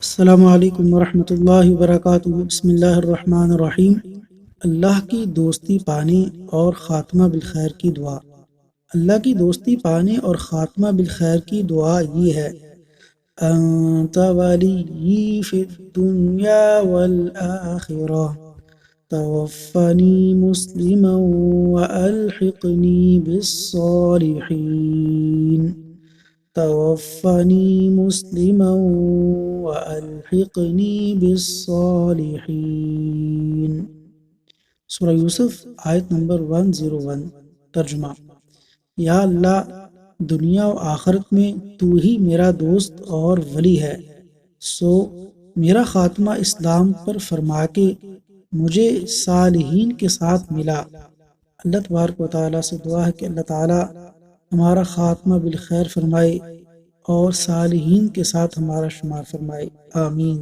السلام علیکم ورحمۃ اللہ وبرکاتہ۔ بسم اللہ الرحمن الرحیم۔ اللہ کی دوستی پانے اور خاتمہ بالخیر کی دعا۔ اللہ کی دوستی پانے اور خاتمہ بالخیر کی دعا یہ ہے: انت ولی فی الدنیا والآخرہ، توفنی مسلما والحقنی بالصالحین، توفنی مسلما وَأَلْحِقْنِي بِالصَّالِحِينَ۔ سورہ یوسف آیت نمبر 101۔ ترجمہ: یا اللہ، دنیا و آخرت میں تو ہی میرا دوست اور ولی ہے، سو میرا خاتمہ اسلام پر فرما کے مجھے صالحین کے ساتھ ملا۔ اللہ تبارک و تعالیٰ سے دعا ہے کہ اللہ تعالیٰ ہمارا خاتمہ بالخیر فرمائے اور صالحین کے ساتھ ہمارا شمار فرمائے، آمین۔